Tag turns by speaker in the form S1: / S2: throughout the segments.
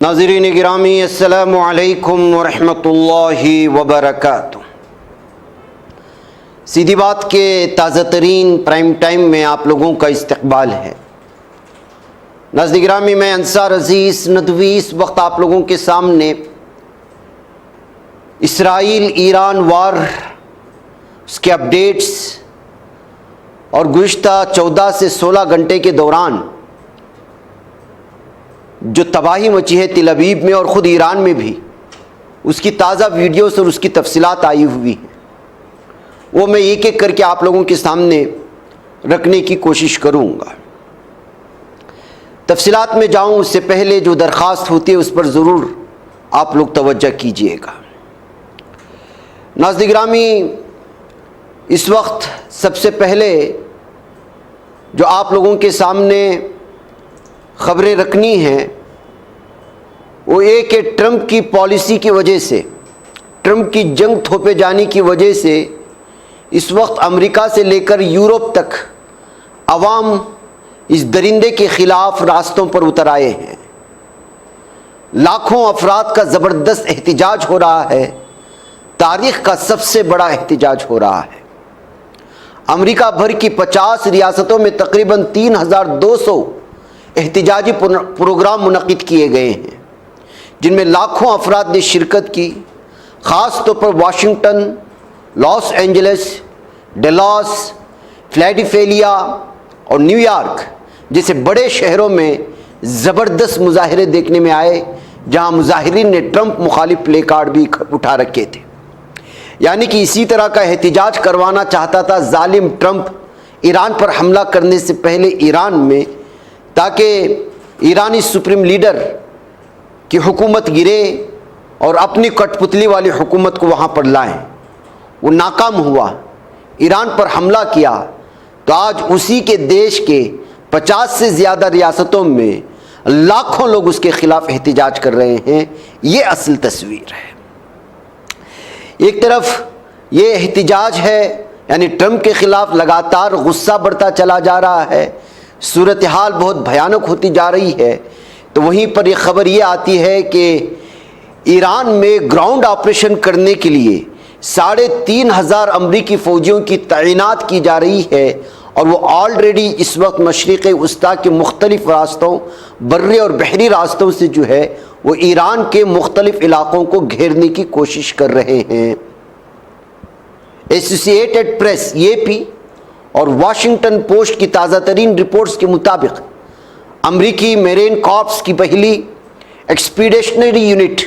S1: ناظرین گرامی، السلام علیکم ورحمۃ اللہ وبرکاتہ۔ سیدھی بات کے تازہ ترین پرائم ٹائم میں آپ لوگوں کا استقبال ہے۔ ناظرین گرامی، میں انصار عزیز ندوی اس وقت آپ لوگوں کے سامنے اسرائیل ایران وار، اس کے اپڈیٹس اور گزشتہ 14 سے 16 گھنٹے کے دوران جو تباہی مچی ہے تل ابیب میں اور خود ایران میں بھی، اس کی تازہ ویڈیوز اور اس کی تفصیلات آئی ہوئی ہیں، وہ میں ایک ایک کر کے آپ لوگوں کے سامنے رکھنے کی کوشش کروں گا۔ تفصیلات میں جاؤں اس سے پہلے جو درخواست ہوتی ہے اس پر ضرور آپ لوگ توجہ کیجئے گا۔ ناظرین گرامی، اس وقت سب سے پہلے جو آپ لوگوں کے سامنے خبریں رکھنی ہیں وہ ایک کہ ٹرمپ کی پالیسی کی وجہ سے، ٹرمپ کی جنگ تھوپے جانے کی وجہ سے اس وقت امریکہ سے لے کر یورپ تک عوام اس درندے کے خلاف راستوں پر اتر آئے ہیں۔ لاکھوں افراد کا زبردست احتجاج ہو رہا ہے، تاریخ کا سب سے بڑا احتجاج ہو رہا ہے۔ امریکہ بھر کی 50 ریاستوں میں تقریباً 3200 احتجاجی پروگرام منعقد کیے گئے ہیں، جن میں لاکھوں افراد نے شرکت کی۔ خاص طور پر Washington, Los Angeles, Dallas, Philadelphia اور نیو یارک جیسے بڑے شہروں میں زبردست مظاہرے دیکھنے میں آئے، جہاں مظاہرین نے ٹرمپ مخالف پلے کارڈ بھی اٹھا رکھے تھے۔ یعنی کہ اسی طرح کا احتجاج کروانا چاہتا تھا ظالم ٹرمپ ایران پر حملہ کرنے سے پہلے ایران میں، تاکہ ایرانی سپریم لیڈر کی حکومت گرے اور اپنی کٹ پتلی والی حکومت کو وہاں پر لائیں۔ وہ ناکام ہوا، ایران پر حملہ کیا، تو آج اسی کے دیش کے 50 سے زیادہ ریاستوں میں لاکھوں لوگ اس کے خلاف احتجاج کر رہے ہیں۔ یہ اصل تصویر ہے۔ ایک طرف یہ احتجاج ہے، یعنی ٹرمپ کے خلاف لگاتار غصہ بڑھتا چلا جا رہا ہے، صورتحال بہت بھیانک ہوتی جا رہی ہے، تو وہیں پر یہ خبر یہ آتی ہے کہ ایران میں گراؤنڈ آپریشن کرنے کے لیے 3500 امریکی فوجیوں کی تعینات کی جا رہی ہے، اور وہ آلریڈی اس وقت مشرق وسطیٰ کے مختلف راستوں، بری اور بحری راستوں سے جو ہے وہ ایران کے مختلف علاقوں کو گھیرنے کی کوشش کر رہے ہیں۔ ایسوسی ایٹڈ پریس AP اور واشنگٹن پوسٹ کی تازہ ترین رپورٹس کے مطابق امریکی میرین کارپس کی پہلی ایکسپیڈیشنری یونٹ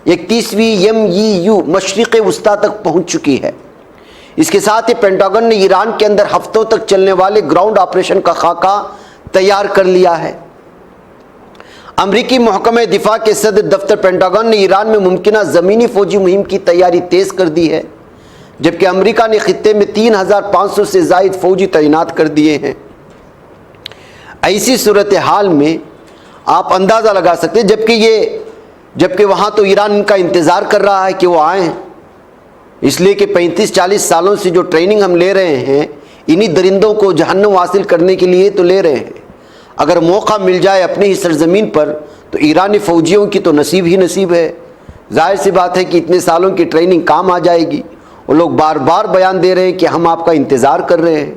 S1: 31ویں MEU مشرق وسطیٰ تک پہنچ چکی ہے۔ اس کے ساتھ ہی پینٹاگن نے ایران کے اندر ہفتوں تک چلنے والے گراؤنڈ آپریشن کا خاکہ تیار کر لیا ہے۔ امریکی محکمہ دفاع کے صدر دفتر پینٹاگن نے ایران میں ممکنہ زمینی فوجی مہم کی تیاری تیز کر دی ہے، جبکہ امریکہ نے خطے میں 3500 سے زائد فوجی تعینات کر دیے ہیں۔ ایسی صورتحال میں آپ اندازہ لگا سکتے ہیں، جبکہ وہاں تو ایران ان کا انتظار کر رہا ہے کہ وہ آئیں، اس لیے کہ 35-40 سالوں سے جو ٹریننگ ہم لے رہے ہیں، انہی درندوں کو جہنم حاصل کرنے کے لیے تو لے رہے ہیں۔ اگر موقع مل جائے اپنی ہی سرزمین پر تو ایرانی فوجیوں کی تو نصیب ہی نصیب ہے۔ ظاہر سی بات ہے کہ اتنے سالوں کی ٹریننگ کام آ جائے گی۔ وہ لوگ بار بار بیان دے رہے ہیں کہ ہم آپ کا انتظار کر رہے ہیں،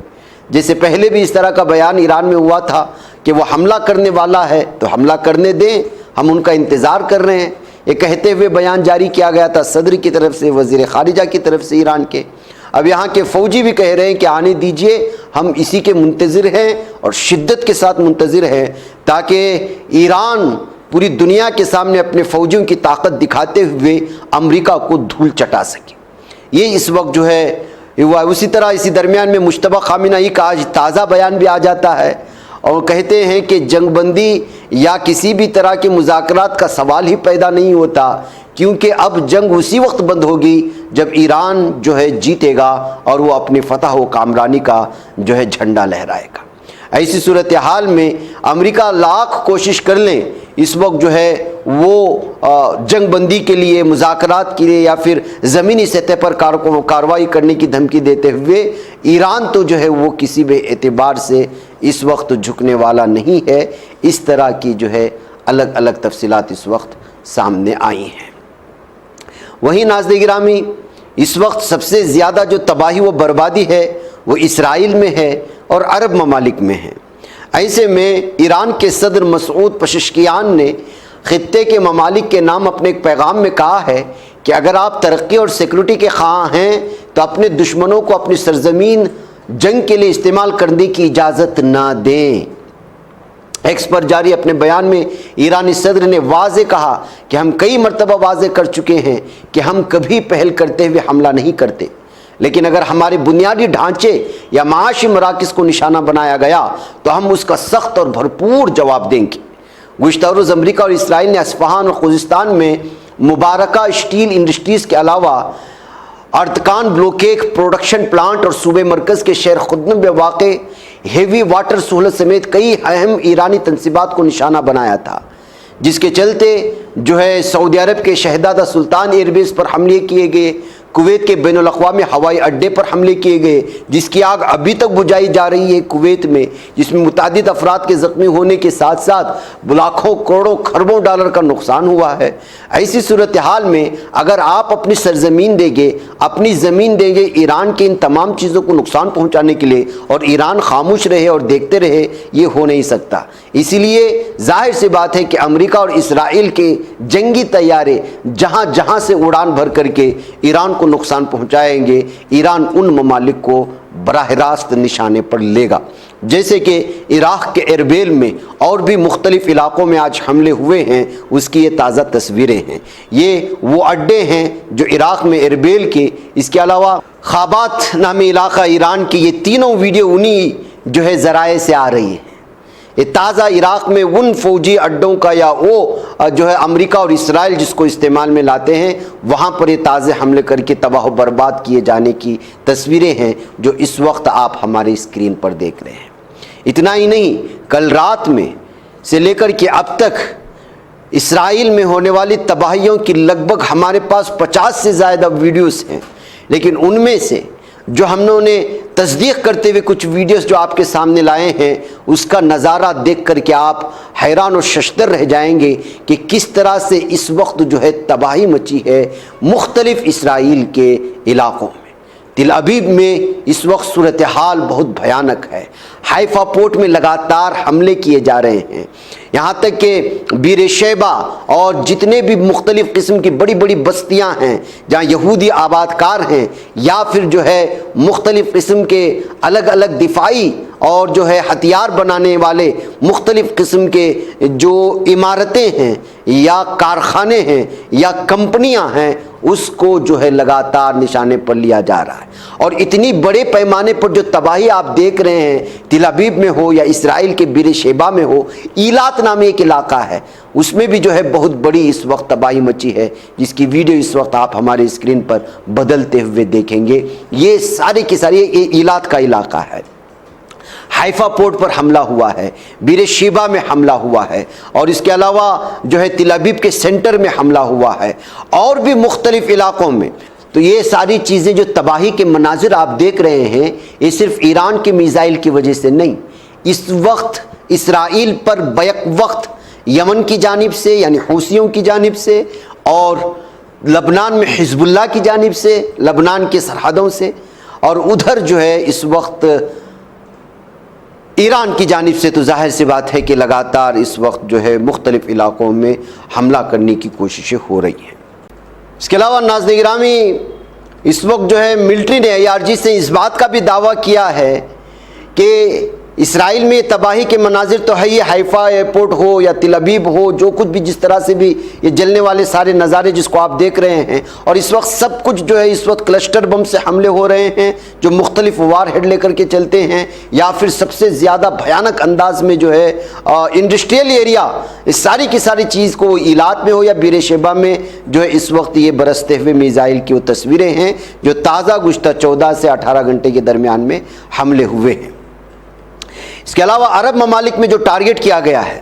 S1: جیسے پہلے بھی اس طرح کا بیان ایران میں ہوا تھا کہ وہ حملہ کرنے والا ہے تو حملہ کرنے دیں، ہم ان کا انتظار کر رہے ہیں۔ یہ کہتے ہوئے بیان جاری کیا گیا تھا صدر کی طرف سے، وزیر خارجہ کی طرف سے ایران کے۔ اب یہاں کے فوجی بھی کہہ رہے ہیں کہ آنے دیجئے، ہم اسی کے منتظر ہیں اور شدت کے ساتھ منتظر ہیں، تاکہ ایران پوری دنیا کے سامنے اپنے فوجیوں کی طاقت دکھاتے ہوئے امریکہ کو دھول چٹا سکے۔ یہ اس وقت جو ہے ہوا۔ اسی طرح اسی درمیان میں مجتبیٰ خامنہ ای کا آج تازہ بیان بھی آ جاتا ہے، اور کہتے ہیں کہ جنگ بندی یا کسی بھی طرح کے مذاکرات کا سوال ہی پیدا نہیں ہوتا، کیونکہ اب جنگ اسی وقت بند ہوگی جب ایران جو ہے جیتے گا اور وہ اپنی فتح و کامرانی کا جو ہے جھنڈا لہرائے گا۔ ایسی صورتحال میں امریکہ لاکھ کوشش کر لیں، اس وقت جو ہے وہ جنگ بندی کے لیے، مذاکرات کے لیے یا پھر زمینی سطح پر کارروائی کرنے کی دھمکی دیتے ہوئے، ایران تو جو ہے وہ کسی بھی اعتبار سے اس وقت جھکنے والا نہیں ہے۔ اس طرح کی جو ہے الگ الگ تفصیلات اس وقت سامنے آئی ہیں۔ وہیں ناظرین گرامی، اس وقت سب سے زیادہ جو تباہی و بربادی ہے وہ اسرائیل میں ہے اور عرب ممالک میں ہے۔ ایسے میں ایران کے صدر مسعود پزشکیان نے خطے کے ممالک کے نام اپنے ایک پیغام میں کہا ہے کہ اگر آپ ترقی اور سیکورٹی کے خواہاں ہیں تو اپنے دشمنوں کو اپنی سرزمین جنگ کے لیے استعمال کرنے کی اجازت نہ دیں۔ ایکس پر جاری اپنے بیان میں ایرانی صدر نے واضح کہا کہ ہم کئی مرتبہ واضح کر چکے ہیں کہ ہم کبھی پہل کرتے ہوئے حملہ نہیں کرتے، لیکن اگر ہمارے بنیادی ڈھانچے یا معاشی مراکز کو نشانہ بنایا گیا تو ہم اس کا سخت اور بھرپور جواب دیں گے۔ گزشتہ روز امریکہ اور اسرائیل نے اصفہان اور خوزستان میں مبارکہ اسٹیل انڈسٹریز کے علاوہ ارتکان بلوکیک پروڈکشن پلانٹ اور صوبے مرکز کے شہر خدم میں واقع ہیوی واٹر سہولت سمیت کئی اہم ایرانی تنصیبات کو نشانہ بنایا تھا، جس کے چلتے سعودی عرب کے شہزادہ سلطان ایئر بیس پر حملے کیے گئے، کویت کے بین الاقوامی ہوائی اڈے پر حملے کیے گئے جس کی آگ ابھی تک بجھائی جا رہی ہے کویت میں، جس میں متعدد افراد کے زخمی ہونے کے ساتھ ساتھ لاکھوں کروڑوں خربوں ڈالر کا نقصان ہوا ہے۔ ایسی صورتحال میں اگر آپ اپنی سرزمین دیں گے، اپنی زمین دیں گے ایران کے ان تمام چیزوں کو نقصان پہنچانے کے لیے، اور ایران خاموش رہے اور دیکھتے رہے، یہ ہو نہیں سکتا۔ اسی لیے ظاہر سی بات ہے کہ امریکہ اور اسرائیل کے جنگی طیارے جہاں جہاں سے اڑان بھر کر کے ایران کو نقصان پہنچائیں گے، ایران ان ممالک کو براہ راست نشانے پر لے گا۔ جیسے کہ عراق کے اربیل میں اور بھی مختلف علاقوں میں آج حملے ہوئے ہیں، اس کی یہ تازہ تصویریں ہیں۔ یہ وہ اڈے ہیں جو عراق میں اربیل کے، اس کے علاوہ خابات نامی علاقہ ایران کی، یہ تینوں ویڈیو انہی ذرائع سے آ رہی ہیں۔ یہ تازہ عراق میں ان فوجی اڈوں کا یا وہ امریکہ اور اسرائیل جس کو استعمال میں لاتے ہیں، وہاں پر یہ تازہ حملے کر کے تباہ و برباد کیے جانے کی تصویریں ہیں جو اس وقت آپ ہماری اسکرین پر دیکھ رہے ہیں۔ اتنا ہی نہیں، کل رات میں سے لے کر کے اب تک اسرائیل میں ہونے والی تباہیوں کی لگ بھگ ہمارے پاس 50 سے زیادہ ویڈیوز ہیں، لیکن ان میں سے جو ہم نے تصدیق کرتے ہوئے کچھ ویڈیوز جو آپ کے سامنے لائے ہیں، اس کا نظارہ دیکھ کر کے آپ حیران و ششدر رہ جائیں گے کہ کس طرح سے اس وقت تباہی مچی ہے مختلف اسرائیل کے علاقوں میں۔ تل ابیب میں اس وقت صورتحال بہت بھیانک ہے۔ حیفا پورٹ میں لگاتار حملے کیے جا رہے ہیں، یہاں تک کہ بیر شیبہ اور جتنے بھی مختلف قسم کی بڑی بڑی بستیاں ہیں جہاں یہودی آباد کار ہیں، یا پھر مختلف قسم کے الگ الگ دفاعی اور ہتھیار بنانے والے مختلف قسم کے جو عمارتیں ہیں یا کارخانے ہیں یا کمپنیاں ہیں، اس کو لگاتار نشانے پر لیا جا رہا ہے۔ اور اتنی بڑے پیمانے پر جو تباہی آپ دیکھ رہے ہیں، تل ابیب میں ہو یا اسرائیل کے بیر شیبہ میں ہو، ایلات نامی ایک علاقہ ہے، اس میں بھی بہت بڑی اس وقت تباہی مچی ہے، جس کی ویڈیو اس وقت آپ ہمارے اسکرین پر بدلتے ہوئے دیکھیں گے۔ یہ سارے کے سارے ایلات کا علاقہ ہے۔ حیفا پورٹ پر حملہ ہوا ہے، بیر شیبہ میں حملہ ہوا ہے، اور اس کے علاوہ تل ابیب کے سینٹر میں حملہ ہوا ہے، اور بھی مختلف علاقوں میں۔ تو یہ ساری چیزیں جو تباہی کے مناظر آپ دیکھ رہے ہیں، یہ صرف ایران کے میزائل کی وجہ سے نہیں، اس وقت اسرائیل پر بیک وقت یمن کی جانب سے یعنی حوثیوں کی جانب سے، اور لبنان میں حزب اللہ کی جانب سے، لبنان کے سرحدوں سے، اور ادھر اس وقت ایران کی جانب سے، تو ظاہر سی بات ہے کہ لگاتار اس وقت مختلف علاقوں میں حملہ کرنے کی کوششیں ہو رہی ہیں۔ اس کے علاوہ ناظرین گرامی، اس وقت ملٹری نے IRG سے اس بات کا بھی دعویٰ کیا ہے کہ اسرائیل میں تباہی کے مناظر تو ہے، یہ حیفا ایئرپورٹ ہو یا تل ابیب ہو، جو کچھ بھی جس طرح سے بھی یہ جلنے والے سارے نظارے جس کو آپ دیکھ رہے ہیں، اور اس وقت سب کچھ اس وقت کلسٹر بم سے حملے ہو رہے ہیں جو مختلف وار ہیڈ لے کر کے چلتے ہیں، یا پھر سب سے زیادہ بھیانک انداز میں انڈسٹریل ایریا، اس ساری کی ساری چیز کو ایلات میں ہو یا بیر شیبہ میں اس وقت یہ برستے ہوئے میزائل کی وہ تصویریں ہیں جو تازہ گزشتہ 14 سے 18 گھنٹے کے درمیان میں حملے ہوئے ہیں۔ اس کے علاوہ عرب ممالک میں جو ٹارگٹ کیا گیا ہے،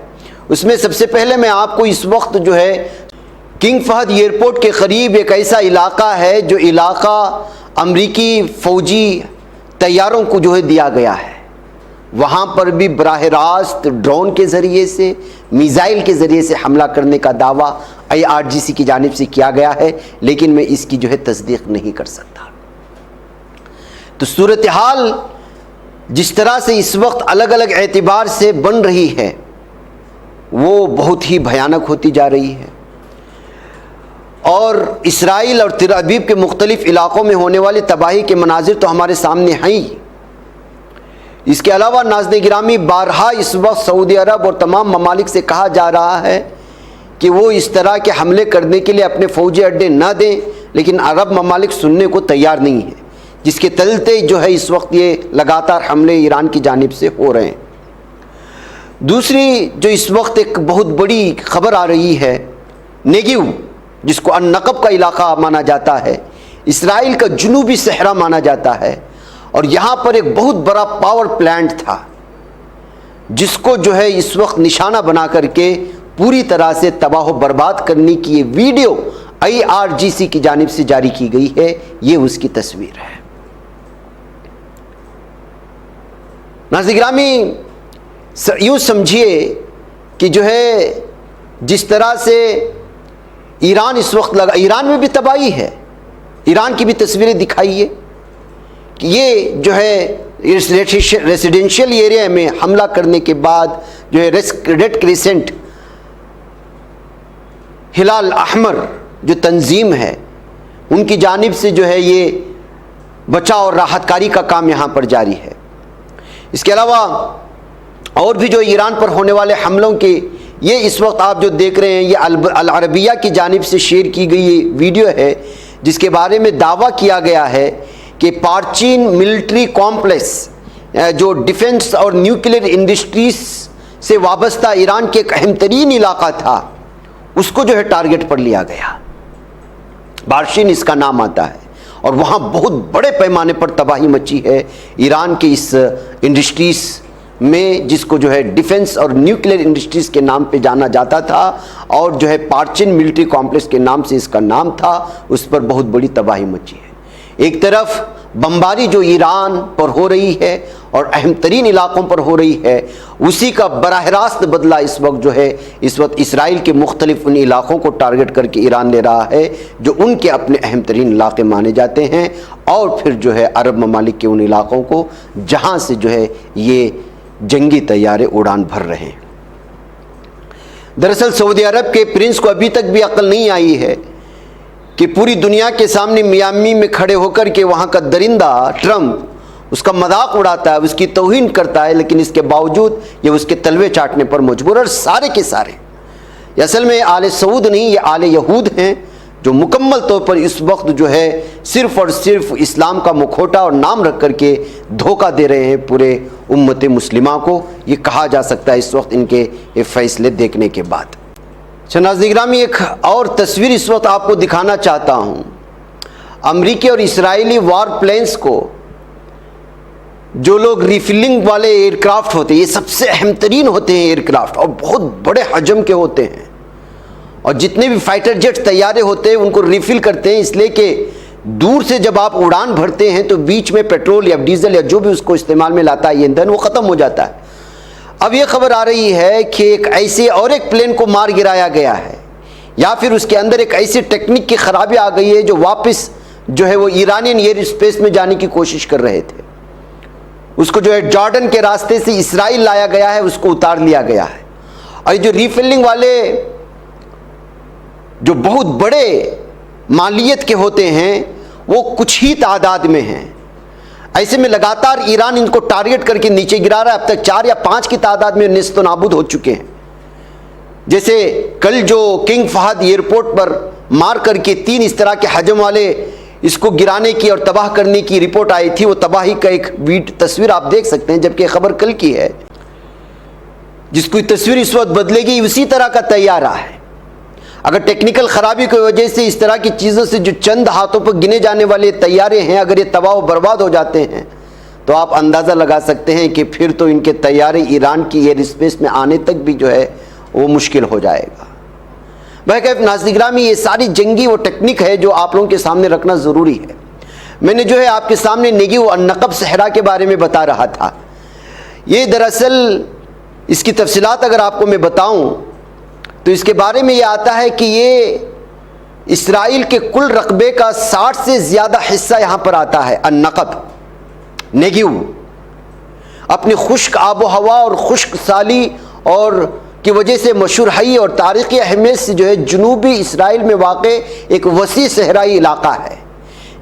S1: اس میں سب سے پہلے میں آپ کو اس وقت کنگ فہد ایئرپورٹ کے قریب ایک ایسا علاقہ ہے جو علاقہ امریکی فوجی طیاروں کو دیا گیا ہے۔ وہاں پر بھی براہ راست ڈرون کے ذریعے سے، میزائل کے ذریعے سے حملہ کرنے کا دعویٰ IRGC کی جانب سے کیا گیا ہے، لیکن میں اس کی جو ہے تصدیق نہیں کر سکتا۔ تو صورتحال جس طرح سے اس وقت الگ الگ اعتبار سے بن رہی ہے وہ بہت ہی بھیانک ہوتی جا رہی ہے، اور اسرائیل اور تل ابیب کے مختلف علاقوں میں ہونے والی تباہی کے مناظر تو ہمارے سامنے ہیں ہی۔ اس کے علاوہ ناظرین گرامی، بارہا اس وقت سعودی عرب اور تمام ممالک سے کہا جا رہا ہے کہ وہ اس طرح کے حملے کرنے کے لیے اپنے فوجی اڈے نہ دیں، لیکن عرب ممالک سننے کو تیار نہیں ہیں، جس کے تلتے جو ہے اس وقت یہ لگاتار حملے ایران کی جانب سے ہو رہے ہیں۔ دوسری جو اس وقت ایک بہت بڑی خبر آ رہی ہے، نیگیو جس کو النقب کا علاقہ مانا جاتا ہے، اسرائیل کا جنوبی صحرا مانا جاتا ہے، اور یہاں پر ایک بہت بڑا پاور پلانٹ تھا جس کو جو ہے اس وقت نشانہ بنا کر کے پوری طرح سے تباہ و برباد کرنے کی یہ ویڈیو IRGC کی جانب سے جاری کی گئی ہے۔ یہ اس کی تصویر ہے۔ ناظرین گرامی، یوں سمجھیے کہ جو ہے جس طرح سے ایران اس وقت لگا، ایران میں بھی تباہی ہے، ایران کی بھی تصویریں دکھائیے کہ یہ جو ہے ریسیڈینشیل ایریا میں حملہ کرنے کے بعد جو ہے ریڈ کریسنٹ ہلال احمر جو تنظیم ہے ان کی جانب سے جو ہے یہ بچاؤ اور راحت کاری کا کام یہاں پر جاری ہے۔ اس کے علاوہ اور بھی جو ایران پر ہونے والے حملوں کے، یہ اس وقت آپ جو دیکھ رہے ہیں یہ العربیہ کی جانب سے شیئر کی گئی یہ ویڈیو ہے، جس کے بارے میں دعویٰ کیا گیا ہے کہ پارچین ملٹری کمپلیکس جو ڈیفنس اور نیوکلیر انڈسٹریز سے وابستہ ایران کے ایک اہم ترین علاقہ تھا، اس کو جو ہے ٹارگٹ پر لیا گیا۔ بارشین اس کا نام آتا ہے، اور وہاں بہت بڑے پیمانے پر تباہی مچی ہے ایران کے اس انڈسٹریز میں، جس کو جو ہے ڈیفنس اور نیوکلیر انڈسٹریز کے نام پہ جانا جاتا تھا، اور جو ہے پارچین ملٹری کمپلیکس کے نام سے اس کا نام تھا۔ اس پر بہت بڑی تباہی مچی ہے۔ ایک طرف بمباری جو ایران پر ہو رہی ہے اور اہم ترین علاقوں پر ہو رہی ہے، اسی کا براہ راست بدلہ اس وقت جو ہے اس وقت اسرائیل کے مختلف ان علاقوں کو ٹارگٹ کر کے ایران لے رہا ہے جو ان کے اپنے اہم ترین علاقے مانے جاتے ہیں، اور پھر جو ہے عرب ممالک کے ان علاقوں کو جہاں سے جو ہے یہ جنگی طیارے اڑان بھر رہے ہیں۔ دراصل سعودی عرب کے پرنس کو ابھی تک بھی عقل نہیں آئی ہے کہ پوری دنیا کے سامنے میامی میں کھڑے ہو کر کے وہاں کا درندہ ٹرمپ اس کا مذاق اڑاتا ہے، اس کی توہین کرتا ہے، لیکن اس کے باوجود یہ اس کے تلوے چاٹنے پر مجبور ہے۔ اور سارے کے سارے یہ اصل میں آل سعود نہیں، یہ آل یہود ہیں جو مکمل طور پر اس وقت جو ہے صرف اور صرف اسلام کا مکھوٹا اور نام رکھ کر کے دھوکہ دے رہے ہیں پورے امت مسلمہ کو۔ یہ کہا جا سکتا ہے اس وقت ان کے یہ فیصلے دیکھنے کے بعد۔ ناظرین گرامی، ایک اور تصویر اس وقت آپ کو دکھانا چاہتا ہوں۔ امریکی اور اسرائیلی وار پلینز کو جو لوگ ریفلنگ والے ایئر کرافٹ ہوتے ہیں، یہ سب سے اہم ترین ہوتے ہیں ایئر کرافٹ، اور بہت بڑے حجم کے ہوتے ہیں، اور جتنے بھی فائٹر جیٹ طیارے ہوتے ہیں ان کو ریفل کرتے ہیں، اس لیے کہ دور سے جب آپ اڑان بھرتے ہیں تو بیچ میں پیٹرول یا ڈیزل یا جو بھی اس کو استعمال میں لاتا ہے یہ ایندھن وہ ختم ہو جاتا ہے۔ اب یہ خبر آ رہی ہے کہ ایک ایسے اور ایک پلین کو مار گرایا گیا ہے، یا پھر اس کے اندر ایک ایسی ٹیکنیک کی خرابی آ گئی ہے جو واپس جو ہے وہ ایرانین ایئر اسپیس میں جانے کی کوشش کر رہے تھے، اس کو جو ہے جارڈن کے راستے سے اسرائیل لایا گیا ہے، اس کو اتار لیا گیا ہے۔ اور جو ریفلنگ والے جو بہت بڑے مالیت کے ہوتے ہیں وہ کچھ ہی تعداد میں ہیں، ایسے میں لگاتار ایران ان کو ٹارگٹ کر کے نیچے گرا رہا ہے۔ اب تک 4 یا 5 کی تعداد میں نیست و نابود ہو چکے ہیں۔ جیسے کل جو کنگ فہد ایئرپورٹ پر مار کر کے 3 اس طرح کے حجم والے اس کو گرانے کی اور تباہ کرنے کی رپورٹ آئی تھی، وہ تباہی کا ایک تصویر آپ دیکھ سکتے ہیں، جبکہ خبر کل کی ہے۔ جس کو تصویر اس وقت بدلے گی اسی طرح کا طیارہ ہے۔ اگر ٹیکنیکل خرابی کی وجہ سے اس طرح کی چیزوں سے جو چند ہاتھوں پر گنے جانے والے طیارے ہیں اگر یہ تباہ و برباد ہو جاتے ہیں تو آپ اندازہ لگا سکتے ہیں کہ پھر تو ان کے طیارے ایران کی ایئر اسپیس میں آنے تک بھی جو ہے وہ مشکل ہو جائے گا۔ بہرکیف ناظرین گرامی، یہ ساری جنگی وہ ٹیکنیک ہے جو آپ لوگوں کے سامنے رکھنا ضروری ہے۔ میں نے جو ہے آپ کے سامنے نیگیو النقب صحرا کے بارے میں بتا رہا تھا۔ یہ دراصل اس کی تفصیلات اگر آپ کو میں بتاؤں تو اس کے بارے میں یہ آتا ہے کہ یہ اسرائیل کے کل رقبے کا 60 سے زیادہ حصہ یہاں پر آتا ہے النقب، نیگیو، اپنی خشک آب و ہوا اور خشک سالی اور کی وجہ سے مشہور ہے اور تاریخی اہمیت سے جو ہے جنوبی اسرائیل میں واقع ایک وسیع صحرائی علاقہ ہے۔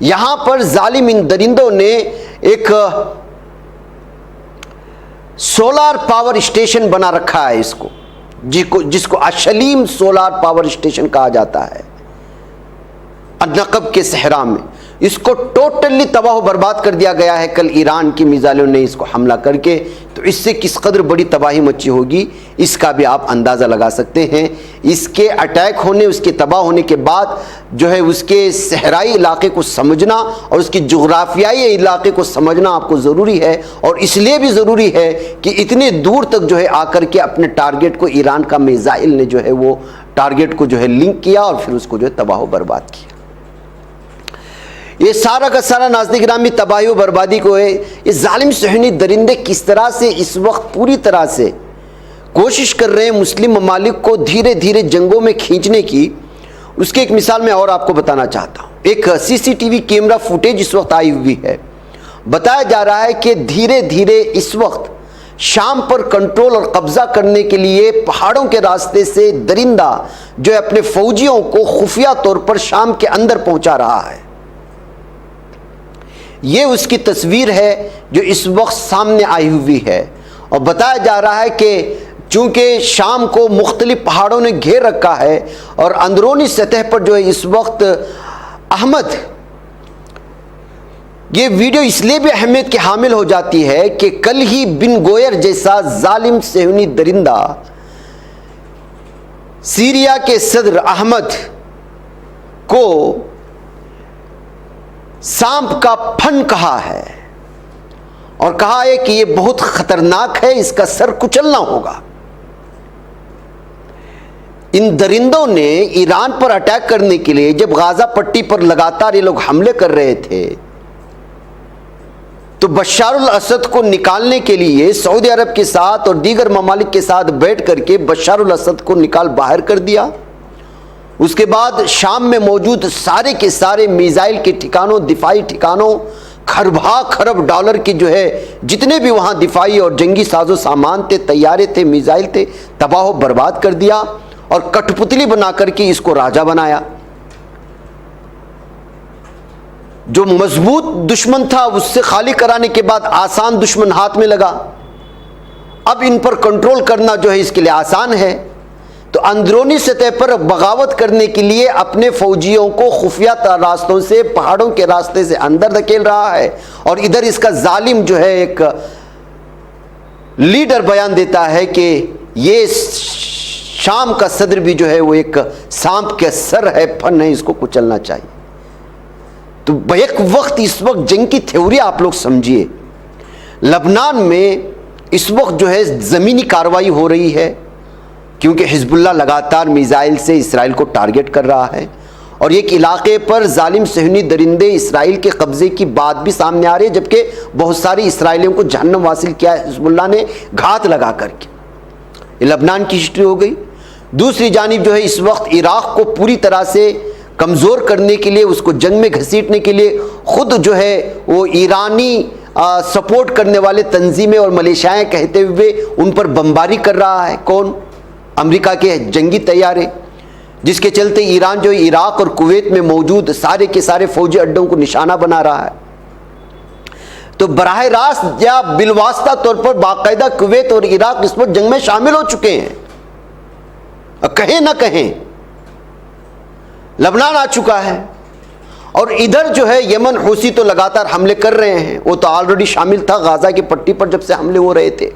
S1: یہاں پر ظالم ان درندوں نے ایک سولار پاور اسٹیشن بنا رکھا ہے، اس کو جس کو اشلیم سولار پاور اسٹیشن کہا جاتا ہے النقب کے صحرا میں۔ اس کو ٹوٹلی تباہ و برباد کر دیا گیا ہے کل ایران کی میزائلوں نے اس کو حملہ کر کے، تو اس سے کس قدر بڑی تباہی مچی ہوگی اس کا بھی آپ اندازہ لگا سکتے ہیں۔ اس کے اٹیک ہونے، اس کے تباہ ہونے کے بعد جو ہے اس کے صحرائی علاقے کو سمجھنا اور اس کی جغرافیائی علاقے کو سمجھنا آپ کو ضروری ہے، اور اس لیے بھی ضروری ہے کہ اتنے دور تک جو ہے آ کر کے اپنے ٹارگٹ کو ایران کا میزائل نے جو ہے وہ ٹارگٹ کو جو ہے لنک کیا اور پھر اس کو جو ہے تباہ و برباد کیا۔ یہ سارا کا سارا ناظرین گرامی تباہی و بربادی کو ہے یہ ظالم صہیونی درندے کس طرح سے اس وقت پوری طرح سے کوشش کر رہے ہیں مسلم ممالک کو دھیرے دھیرے جنگوں میں کھینچنے کی۔ اس کی ایک مثال میں اور آپ کو بتانا چاہتا ہوں۔ ایک C C T V camera footage اس وقت آئی ہوئی ہے، بتایا جا رہا ہے کہ دھیرے دھیرے اس وقت شام پر کنٹرول اور قبضہ کرنے کے لیے پہاڑوں کے راستے سے درندہ جو ہے اپنے فوجیوں کو خفیہ طور پر شام کے اندر پہنچا رہا ہے۔ یہ اس کی تصویر ہے جو اس وقت سامنے آئی ہوئی ہے، اور بتایا جا رہا ہے کہ چونکہ شام کو مختلف پہاڑوں نے گھیر رکھا ہے اور اندرونی سطح پر جو ہے اس وقت احمد، یہ ویڈیو اس لیے بھی اہمیت کی حامل ہو جاتی ہے کہ کل ہی بن گوئر جیسا ظالم صہیونی درندہ سیریا کے صدر احمد کو سانپ کا پھن کہا ہے اور کہا ہے کہ یہ بہت خطرناک ہے، اس کا سر کچلنا ہوگا۔ ان درندوں نے ایران پر اٹیک کرنے کے لیے جب غازہ پٹی پر لگاتار یہ لوگ حملے کر رہے تھے تو بشار الاسد کو نکالنے کے لیے سعودی عرب کے ساتھ اور دیگر ممالک کے ساتھ بیٹھ کر کے بشار الاسد کو نکال باہر کر دیا۔ اس کے بعد شام میں موجود سارے کے سارے میزائل کے ٹھکانوں، دفاعی ٹھکانوں، خرب ڈالر کی جو ہے جتنے بھی وہاں دفاعی اور جنگی ساز و سامان تھے، طیارے تھے، میزائل تھے، تباہ و برباد کر دیا اور کٹ پتلی بنا کر کے اس کو راجا بنایا۔ جو مضبوط دشمن تھا اس سے خالی کرانے کے بعد آسان دشمن ہاتھ میں لگا، اب ان پر کنٹرول کرنا جو ہے اس کے لیے آسان ہے، تو اندرونی سطح پر بغاوت کرنے کے لیے اپنے فوجیوں کو خفیہ راستوں سے، پہاڑوں کے راستے سے اندر دھکیل رہا ہے، اور ادھر اس کا ظالم جو ہے ایک لیڈر بیان دیتا ہے کہ یہ شام کا صدر بھی جو ہے وہ ایک سانپ کے سر ہے، پھن ہے، اس کو کچلنا چاہیے۔ تو بیک وقت اس وقت جنگ کی تھیوری آپ لوگ سمجھیے، لبنان میں اس وقت جو ہے زمینی کارروائی ہو رہی ہے کیونکہ حزب اللہ لگاتار میزائل سے اسرائیل کو ٹارگٹ کر رہا ہے، اور ایک علاقے پر ظالم صہیونی درندے اسرائیل کے قبضے کی بات بھی سامنے آ رہی ہے، جبکہ بہت ساری اسرائیلیوں کو جہنم حاصل کیا ہے حزب اللہ نے گھات لگا کر کے۔ یہ لبنان کی ہسٹری ہو گئی۔ دوسری جانب جو ہے اس وقت عراق کو پوری طرح سے کمزور کرنے کے لیے، اس کو جنگ میں گھسیٹنے کے لیے خود جو ہے وہ ایرانی سپورٹ کرنے والے تنظیمیں اور ملیشیاں کہتے ہوئے ان پر بمباری کر رہا ہے۔ کون؟ امریکہ کے جنگی طیارے، جس کے چلتے ایران جو عراق اور کویت میں موجود سارے کے سارے فوجی اڈوں کو نشانہ بنا رہا ہے۔ تو براہ راست یا بالواسطہ طور پر باقاعدہ کویت اور عراق اس وقت جنگ میں شامل ہو چکے ہیں، کہیں نہ کہیں لبنان آ چکا ہے، اور ادھر جو ہے یمن حوثی تو لگاتار حملے کر رہے ہیں، وہ تو آلریڈی شامل تھا غازہ کی پٹی پر جب سے حملے ہو رہے تھے۔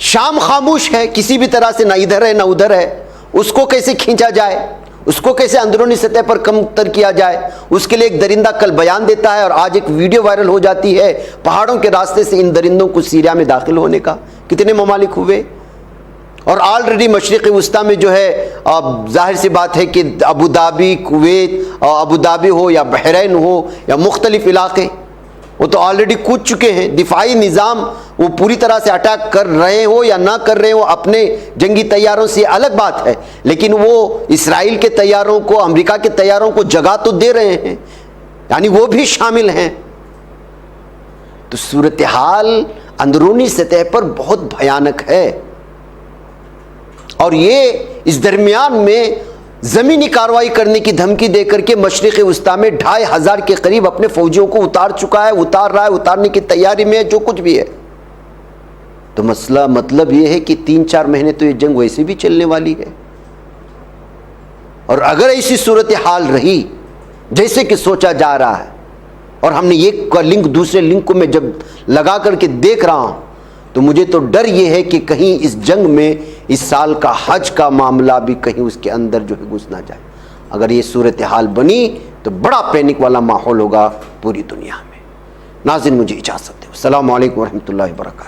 S1: شام خاموش ہے، کسی بھی طرح سے نہ ادھر ہے نہ ادھر ہے، اس کو کیسے کھینچا جائے، اس کو کیسے اندرونی سطح پر کم تر کیا جائے، اس کے لیے ایک درندہ کل بیان دیتا ہے، اور آج ایک ویڈیو وائرل ہو جاتی ہے پہاڑوں کے راستے سے ان درندوں کو سیریا میں داخل ہونے کا۔ کتنے ممالک ہوئے، اور آلریڈی مشرق وسطیٰ میں جو ہے ظاہر سی بات ہے کہ ابودھابی، کویت، ابودھابی ہو یا بحرین ہو یا مختلف علاقے، وہ تو آلریڈی کود چکے ہیں۔ دفاعی نظام وہ پوری طرح سے اٹیک کر رہے ہو یا نہ کر رہے ہو اپنے جنگی طیاروں سے الگ بات ہے، لیکن وہ اسرائیل کے طیاروں کو، امریکہ کے طیاروں کو جگہ تو دے رہے ہیں، یعنی وہ بھی شامل ہیں۔ تو صورتحال اندرونی سطح پر بہت بھیانک ہے، اور یہ اس درمیان میں زمینی کارروائی کرنے کی دھمکی دے کر کے مشرق وسطیٰ میں 2500 کے قریب اپنے فوجیوں کو اتار چکا ہے، اتار رہا ہے، اتارنے کی تیاری میں ہے، جو کچھ بھی ہے۔ تو مسئلہ مطلب یہ ہے کہ 3-4 مہینے تو یہ جنگ ویسے بھی چلنے والی ہے، اور اگر ایسی صورتحال رہی جیسے کہ سوچا جا رہا ہے، اور ہم نے ایک کا لنک دوسرے لنک کو میں جب لگا کر کے دیکھ رہا ہوں، تو مجھے تو ڈر یہ ہے کہ کہیں اس جنگ میں اس سال کا حج کا معاملہ بھی کہیں اس کے اندر جو ہے گھس نہ جائے۔ اگر یہ صورتحال بنی تو بڑا پینک والا ماحول ہوگا پوری دنیا میں۔ ناظرین مجھے اجازت دیں، السلام علیکم ورحمۃ اللہ وبرکاتہ۔